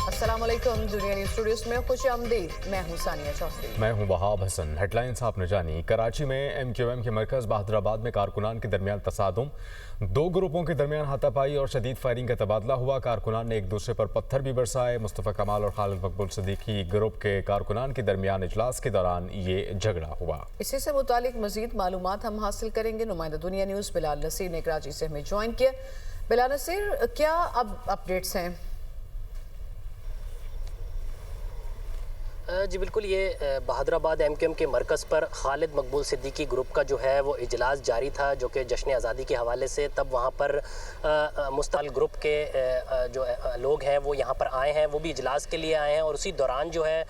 अस्सलाम वालेकुम, दुनिया न्यूज़ स्टूडियोज में खुश आमदीद। मैं हूं सानिया चौधरी। मैं हूं वहाब हसन। हेडलाइंस आपने जानी। कराची में MQM के मरकज़ बहादुराबाद में कारकुनान के दरमियान तसादुम, दो ग्रुपों के दरमियान हाथापाई और शदीद फायरिंग का तबादला हुआ। कारकुनान ने एक दूसरे पर पत्थर भी बरसाए। मुस्तफ़ा कमाल और खालिद मकबूल सिद्दीकी ग्रुप के कारकुनान के दरमियान इजलास के दौरान ये झगड़ा हुआ। इसी से मुतालिक मजीद मालूमात हम हासिल करेंगे। नुमाइंदा दुनिया न्यूज़ बिलाल नसीर ने कराची से हमें ज्वाइन किया। बिलाल नसीर, क्या अब अपडेट्स हैं? जी बिल्कुल, ये बहादुराबाद MQM के मरकज़ पर खालिद मकबूल सिद्दीकी ग्रुप का जो है वो इजलास जारी था, जो कि जश्न आज़ादी के हवाले से। तब वहाँ पर मुस्तकिल ग्रुप के जो लोग हैं वो यहाँ पर आए हैं, वो भी इजलास के लिए आए हैं। और उसी दौरान जो है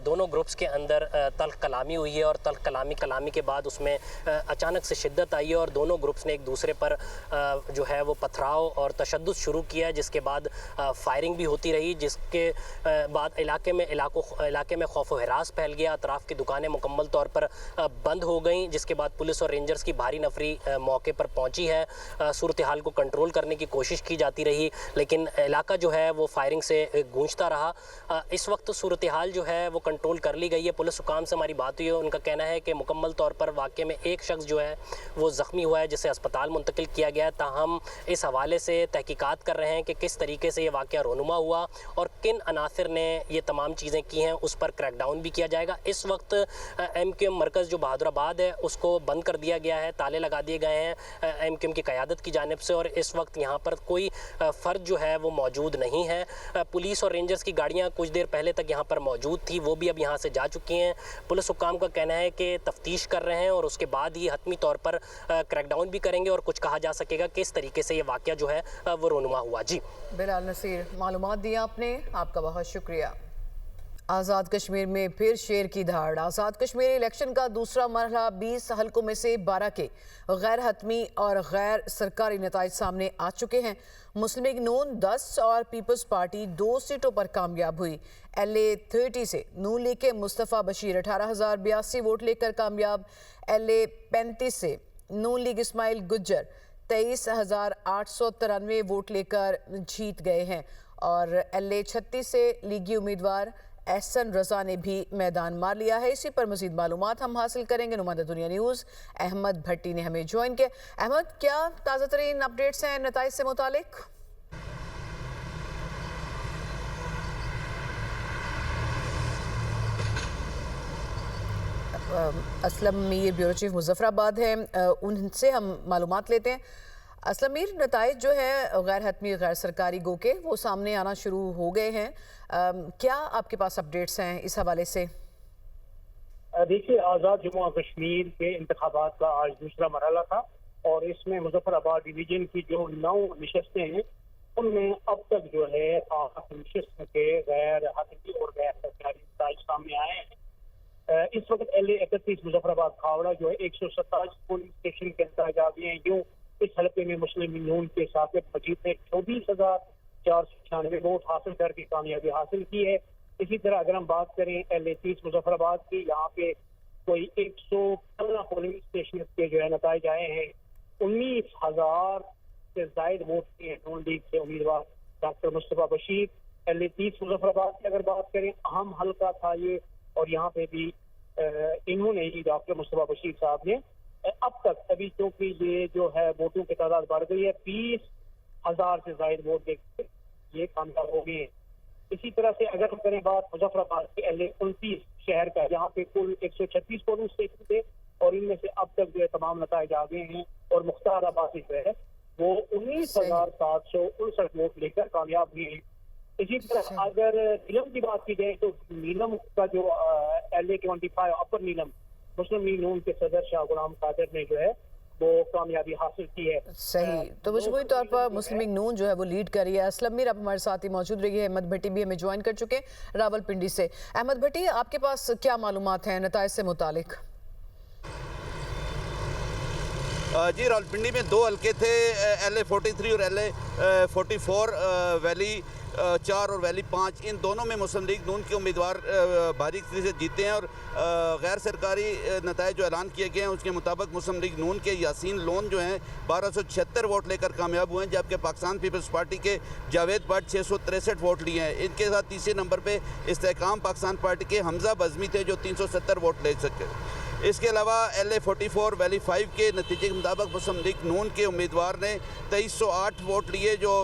दोनों ग्रुप्स के अंदर तल्ख कलामी हुई है। और तल्ख कलामी के बाद उसमें अचानक से शिद्दत आई है और दोनों ग्रुप्स ने एक दूसरे पर जो है वो पथराव और तशद्दुद शुरू किया, जिसके बाद फायरिंग भी होती रही, जिसके बाद इलाके में खौफ व हिरास फैल गया। अतराफ़ की दुकानें मुकम्मल तौर पर बंद हो गईं, जिसके बाद पुलिस और रेंजर्स की भारी नफरी मौके पर पहुंची है। सूरत हाल को कंट्रोल करने की कोशिश की जाती रही, लेकिन इलाका जो है वो फायरिंग से गूंजता रहा। इस वक्त सूरत हाल जो है वो कंट्रोल कर ली गई है। पुलिस हुकाम से हमारी बात हुई है, उनका कहना है कि मुकम्मल तौर पर वाक़े में एक शख्स जो है वो ज़ख्मी हुआ है, जिसे अस्पताल मुंतकिल किया गया है। ताहम इस हवाले से तहकीकात कर रहे हैं कि किस तरीके से ये वाक़या रोनुमा हुआ और किन अनासर ने ये तमाम चीज़ें की हैं, उस पर क्रैकडाउन भी किया जाएगा। इस वक्त MQM मरकज़ जो बहादुराबाद है उसको बंद कर दिया गया है, ताले लगा दिए गए हैं MQM की क़यादत की जानिब से। और इस वक्त यहाँ पर कोई फ़र्द जो है वो मौजूद नहीं है। पुलिस और रेंजर्स की गाड़ियाँ कुछ देर पहले तक यहाँ पर मौजूद थी, वो भी अब यहाँ से जा चुकी हैं। पुलिस हुक्काम का कहना है कि तफ्तीश कर रहे हैं और उसके बाद ही हतमी तौर पर क्रैकडाउन भी करेंगे और कुछ कहा जा सकेगा किस तरीके से ये वाक़या जो है वो रोनुमा हुआ। जी बिलाल नसीर, मालूमात दी आपने, आपका बहुत शुक्रिया। आज़ाद कश्मीर में फिर शेर की दहाड़। आज़ाद कश्मीर इलेक्शन का दूसरा मरहला 20 हलकों में से 12 के गैर हतमी और गैर सरकारी नताइज सामने आ चुके हैं। मुस्लिम लीग नून 10 और पीपल्स पार्टी 2 सीटों पर कामयाब हुई। LA 30 से नून लीग के मुस्तफ़ा बशीर 18,082 वोट लेकर कामयाब। LA 35 से नून लीग इस्माइल गुज्जर 23,893 वोट लेकर जीत गए हैं। और LA 36 से लीगी उम्मीदवार एहसन रजा ने भी मैदान मार लिया है। इसी पर मजीद मालूमात हम हासिल करेंगे। नुमाइंदा दुनिया न्यूज़ अहमद भट्टी ने हमें ज्वाइन किया। अहमद, क्या ताज़ा तरीन अपडेट्स हैं नताइज से मुतालिक? असलम मीर ब्यूरो चीफ मुजफ्फराबाद है, उनसे हम मालूमात लेते हैं। असलम मीर, नताइज जो है गैर हतमी गैर सरकारी गो के वो सामने आना शुरू हो गए हैं। क्या आपके पास अपडेट्स हैं इस हवाले से? देखिए, आज़ाद जम्मू कश्मीर के इंतखाबात का आज दूसरा मरहला था और इसमें मुजफ्फराबाद डिवीजन की जो 9 नशस्तें हैं उनमें अब तक जो है 8 नशस्त के गैर हतमी और गैर सरकारी नताइज सामने आए हैं। इस वक्त LA 31 मुजफ्फराबाद खावड़ा जो है 127 पोलिंग स्टेशन के अंतर्गत आ गए हैं। यूँ इस हल्के में मुस्लिम लीग नून के साकिब मजीद ने 24,496 वोट हासिल करके कामयाबी हासिल की है। इसी तरह अगर हम बात करें LA 30 मुजफ्फराबाद की, यहाँ पे कोई 115 पोलिंग स्टेशन के जो है नताइज आए हैं। 19,000 से जायद वोट के नून लीग से उम्मीदवार डॉक्टर मुस्तफ़ा बशीर। LA 30 मुजफ्फराबाद की अगर बात करें, अहम हल्का था ये और यहाँ पे भी इन्होंने ही डॉक्टर मुस्तफ़ा बशीर साहब ने अब तक अभी क्योंकि ये जो है वोटों की तादाद बढ़ गई है, 20,000 से जायद वोट देकर ये कामयाब हो गए। इसी तरह से अगर हम करें बात मुजफ्फराबाद के LA 29 शहर का, यहाँ पे कुल 136 पोलिंग स्टेशन थे और इनमें से अब तक जो है तमाम नताइज आ गए हैं और मुख्तार अब्बासी जो है वो 19,759 वोट लेकर कामयाब हुए हैं। इसी तरह अगर नीलम की बात की जाए तो नीलम का जो LA 25 अपर नीलम मुस्लिम लीग नून के सदर शाह गुलाम कादर ने जो है वो कामयाबी हासिल की है। सही, तो मजमूई तौर पर मुस्लिम लीग नून जो है वो लीड कर रही है। असलम मीर अब हमारे साथ ही मौजूद रही है। अहमद भट्टी भी हमें ज्वाइन कर चुके हैं रावलपिंडी से। अहमद भट्टी, आपके पास क्या मालूमात हैं नताइज से मुतालिक? जी, रावलपिंडी में 2 हल्के थे, LA 43 और LA 44 वैली 4 और वैली 5, इन दोनों में मुस्लिम लीग नून के उम्मीदवार भारी से जीते हैं। और गैर सरकारी नताइज जो ऐलान किए गए हैं उसके मुताबिक मुस्लिम लीग नून के यासीन लोन जो हैं 1276 वोट लेकर कामयाब हुए हैं, जबकि पाकिस्तान पीपल्स पार्टी के जावेद भट्ट 663 वोट लिए हैं। इनके साथ तीसरे नंबर पे इस्तेहकाम पाकिस्तान पार्टी के हमजा बज़मी थे जो 370 वोट ले सके। इसके अलावा LA44 वैली 5 के नतीजे के मुताबिक मुस्लिम लीग नून के उम्मीदवार ने 2308 वोट लिए जो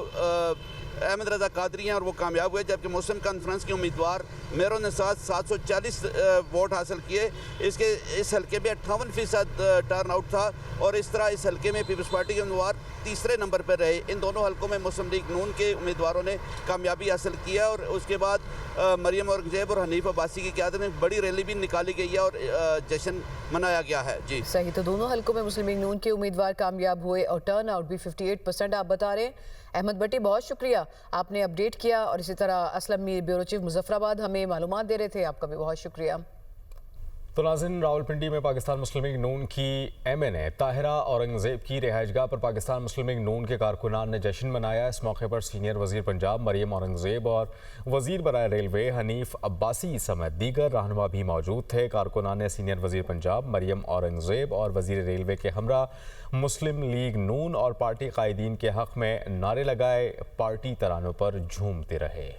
अहमद रज़ा कादरी हैं और वो कामयाब हुए, जबकि मुस्लिम कॉन्फ्रेंस के उम्मीदवार मेहरो निसात 740 वोट हासिल किए। इस हल्के में 58% टर्न आउट था और इस तरह इस हल्के में पीपल्स पार्टी के उम्मीदवार तीसरे नंबर पर रहे। इन दोनों हल्कों में मुस्लिम लीग नून के उम्मीदवारों ने कामयाबी हासिल किया और उसके बाद मरियम औरंगजेब और हनीफ अब्बासी की क़यादत में बड़ी रैली भी निकाली गई है और जश्न मनाया गया है। जी सही, तो दोनों हल्कों में मुस्लिम लीग नून के उम्मीदवार कामयाब हुए और टर्न आउट भी 58% आप बता रहे हैं। अहमद भट्टी, बहुत शुक्रिया, आपने अपडेट किया। और इसी तरह असलम मीर, ब्यूरो चीफ मुजफ्फराबाद, हमें मालूमात दे रहे थे, आपका भी बहुत शुक्रिया। तो नाज़रीन, रावलपिंडी में पाकिस्तान मुस्लिम लीग नून की MNA ताहिरा औरंगजेब की रिहाइशगाह पर पाकिस्तान मुस्लिम लीग नून के कारकुनान ने जश्न मनाया। इस मौके पर सीनियर वजीर पंजाब मरियम औरंगजेब और वजीर बराए रेलवे हनीफ अब्बासी समेत दीगर रहनुमा भी मौजूद थे। कारकुनान ने सीनियर वजीर पंजाब मरियम औरंगजेब और वजीर रेलवे के हमरा मुस्लिम लीग नून और पार्टी कायदीन के हक़ में नारे लगाए, पार्टी तरानों पर झूमते रहे।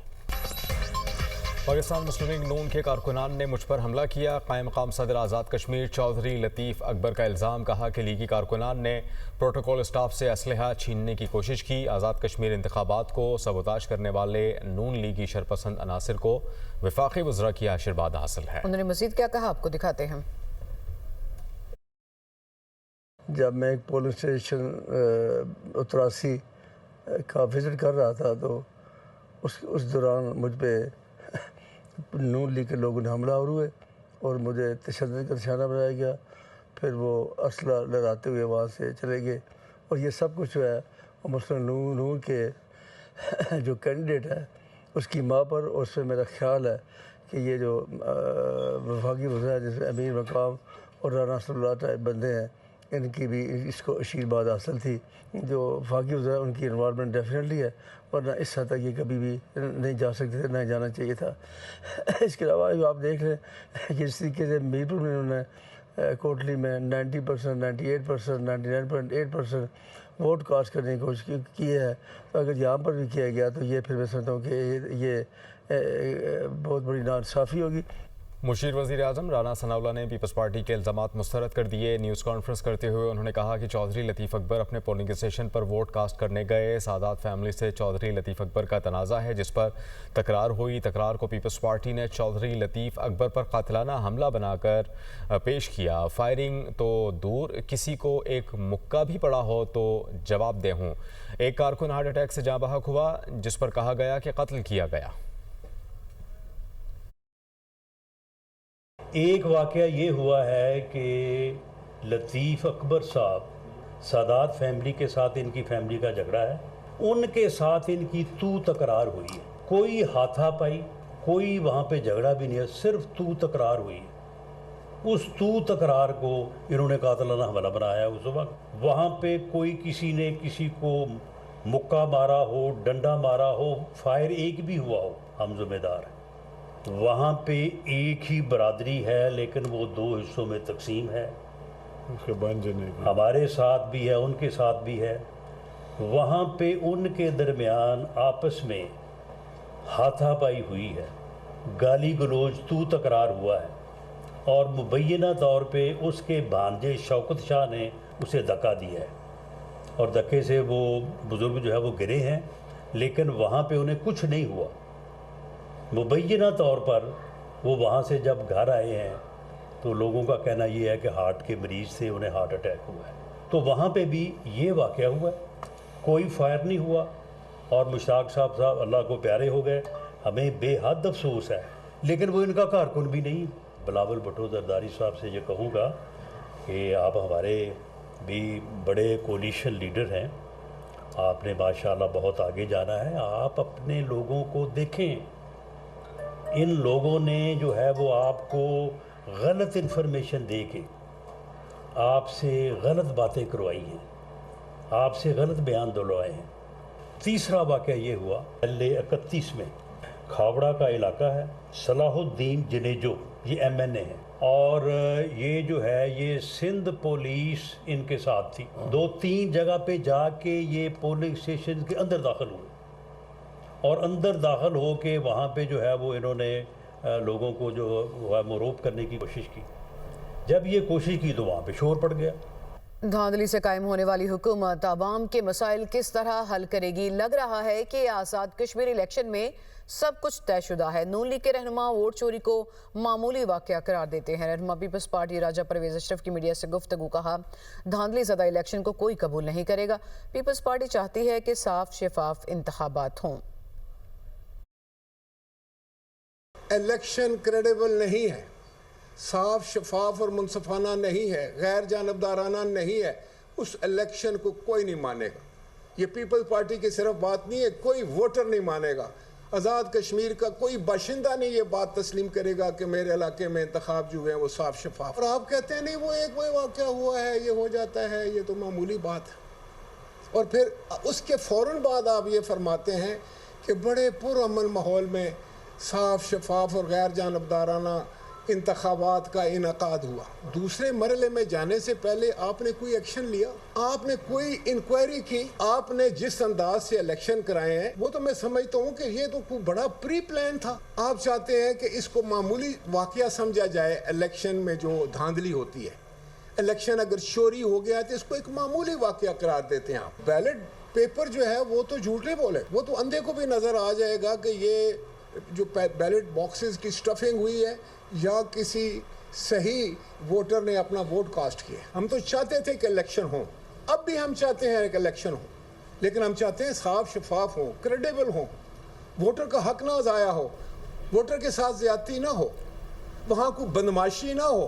पाकिस्तान मुस्लिम लीग नून के कारकुनान ने मुझ पर हमला किया। कायम मकाम सदर आज़ाद कश्मीर चौधरी लतीफ़ अकबर का इल्ज़ाम, कहा कि लीगी कारकुनान ने प्रोटोकॉल स्टाफ से असलहा छीनने की कोशिश की। आज़ाद कश्मीर इंतखाबात को सबोताज करने वाले नून लीगी शरपसंद अनासिर को वफाकी वज़रा की आशीर्वाद हासिल है। उन्होंने मज़ीद क्या कहा, आपको दिखाते हैं। जब मैं एक पोलिंग स्टेशन उत्तरासी का विज़िट कर रहा था तो उस दौरान मुझ पर नून लीग के लोगों ने हमला हुए और मुझे तशद्दुद का निशाना बनाया गया। फिर वो असला लहराते हुए वहाँ से चले गए और ये सब कुछ जो है वो मुस्लिम नून के जो कैंडिडेट है उसकी माँ पर। और उसमें मेरा ख्याल है कि ये जो वफाकी वज़ीर जैसे अमीर मकाम और राना सल्लल्लाहु टाइप बंदे हैं, इनकी भी इसको आशीर्वाद हासिल थी। जो वफाकी वज़ीर उनकी इन्वॉल्वमेंट डेफिनेटली है, वरना इस हद तक ये कभी भी नहीं जा सकते थे, नहीं जाना चाहिए था। इसके अलावा आप देख लें कि जिस तरीके से मीरपुर में उन्होंने कोटली में 90%, 98%, 99.8% वोट कास्ट करने की कोशिश की है, तो अगर यहाँ पर भी किया गया तो ये फिर मैं समझता हूँ कि ये बहुत बड़ी नाइंसाफ़ी होगी। मुशीर वज़ीर आज़म राना सनाउल्लाह ने पीपल्स पार्टी के इल्ज़ामात मुस्तरद कर दिए। न्यूज़ कॉन्फ्रेंस करते हुए उन्होंने कहा कि चौधरी लतीफ़ अकबर अपने पोलिंग स्टेशन पर वोट कास्ट करने गए। सादात फैमिली से चौधरी लतीफ़ अकबर का तनाज़ा है जिस पर तकरार हुई। तकरार को पीपल्स पार्टी ने चौधरी लतीफ़ अकबर पर कातिलाना हमला बनाकर पेश किया। फायरिंग तो दूर, किसी को एक मुक्का भी पड़ा हो तो जवाब दे हूँ। एक कारकुन हार्ट अटैक से जाँ बहक हुआ जिस पर कहा गया कि कत्ल किया गया। एक वाक़या ये हुआ है कि लतीफ़ अकबर साहब, सादात फैमिली के साथ इनकी फैमिली का झगड़ा है, उनके साथ इनकी तू तकरार हुई है। कोई हाथापाई, कोई वहाँ पे झगड़ा भी नहीं है, सिर्फ तू तकरार हुई है। उस तू तकरार को इन्होंने कातिलाना हमला बनाया। उस वक्त वहाँ पे कोई किसी ने किसी को मुक्का मारा हो, डंडा मारा हो, फायर एक भी हुआ हो, हम जिम्मेदार हैं। वहाँ पे एक ही बरादरी है लेकिन वो दो हिस्सों में तकसीम है। हमारे साथ भी है, उनके साथ भी है। वहाँ पे उनके दरमियान आपस में हाथापाई हुई है, गाली गलोच तू तकरार हुआ है और मुबैना तौर पे उसके भांजे शौकत शाह ने उसे धक्का दिया है और धक्के से वो बुज़ुर्ग जो है वो गिरे हैं, लेकिन वहाँ पे उन्हें कुछ नहीं हुआ। मुबैना तौर पर वो वहाँ से जब घर आए हैं तो लोगों का कहना ये है कि हार्ट के मरीज़ से उन्हें हार्ट अटैक हुआ है। तो वहाँ पे भी ये वाक़या हुआ है, कोई फायर नहीं हुआ और मुश्ताक साहब अल्लाह को प्यारे हो गए। हमें बेहद अफसोस है, लेकिन वो इनका कारकुन भी नहीं। बिलावल भुट्टो जरदारी साहब से ये कहूँगा कि आप हमारे भी बड़े कोलिशन लीडर हैं, आपने माशाल्लाह बहुत आगे जाना है। आप अपने लोगों को देखें, इन लोगों ने जो है वो आपको गलत इन्फॉर्मेशन दे के आपसे गलत बातें करवाई हैं, आपसे गलत बयान दिलवाए हैं। تیسرا واقعہ یہ ہوا LA31 میں، کھاوڑا کا علاقہ ہے، صلاح الدین جنیجو یہ MNA ہے، اور یہ جو ہے یہ سندھ پولیس ان کے ساتھ تھی، 2-3 جگہ پہ جا کے یہ پولنگ اسٹیشن کے اندر داخل ہوئے، اور اندر داخل ہو کے وہاں پہ جو ہے وہ انہوں نے لوگوں کو جو ہے مروب کرنے کی کوشش کی۔ جب یہ کوشش کی تو وہاں پہ شور پڑ گیا۔ دھاندلی سے قائم ہونے والی حکومت عوام کے مسائل کس طرح حل کرے گی؟ لگ رہا ہے کہ آزاد کشمیر الیکشن میں سب کچھ طے شدہ ہے۔ نون لیگ کے رہنما ووٹ چوری کو معمولی واقعہ قرار دیتے ہیں۔ رہنما پیپلز پارٹی راجہ پرویز اشرف کی میڈیا سے گفتگو کہا، دھاندلی زدہ الیکشن کو کوئی قبول نہیں کرے گا۔ پیپلز پارٹی چاہتی ہے کہ صاف شفاف انتخابات ہوں۔ الیکشن کریڈیبل نہیں ہے، صاف شفاف اور منصفانہ نہیں ہے، غیر جانبدارانہ نہیں ہے، اس الیکشن کو کوئی نہیں مانے گا۔ یہ پیپل پارٹی کی صرف بات نہیں ہے، کوئی ووٹر نہیں مانے گا۔ آزاد کشمیر کا کوئی باشندہ نہیں یہ بات تسلیم کرے گا کہ میرے علاقے میں انتخاب جو ہیں وہ صاف شفاف۔ اور آپ کہتے ہیں نہیں وہ ایک واقعہ ہوا ہے، یہ ہو جاتا ہے، یہ تو معمولی بات ہے، اور پھر اس کے فوراً بعد آپ یہ فرماتے ہیں کہ بڑے پرامن ماحول میں صاف شفاف اور غیر جانبدارانہ انتخابات کا انعقاد ہوا۔ دوسرے مرحلے میں جانے سے پہلے آپ نے کوئی ایکشن لیا؟ آپ نے کوئی انکوائری کی؟ آپ نے جس انداز سے الیکشن کرائے ہیں وہ تو میں سمجھتا ہوں کہ یہ تو کوئی بڑا پری پلان تھا۔ آپ چاہتے ہیں کہ اس کو معمولی واقعہ سمجھا جائے، الیکشن میں جو دھاندلی ہوتی ہے، الیکشن اگر چوری ہو گیا تو اس کو ایک معمولی واقعہ قرار دیتے ہیں آپ۔ بیلٹ پیپر جو ہے وہ تو جھوٹ نہیں بولے، وہ تو اندھے کو بھی نظر آ جائے گا کہ یہ جو بیلٹ باکسز کی سٹفنگ ہوئی ہے یا کسی صحیح ووٹر نے اپنا ووٹ کاسٹ کیا۔ ہم تو چاہتے تھے کہ الیکشن ہوں، اب بھی ہم چاہتے ہیں کہ الیکشن ہوں، لیکن ہم چاہتے ہیں صاف شفاف ہوں، کریڈیبل ہوں، ووٹر کا حق نہ ضائع ہو، ووٹر کے ساتھ زیادتی نہ ہو، وہاں کوئی بدماشی نہ ہو۔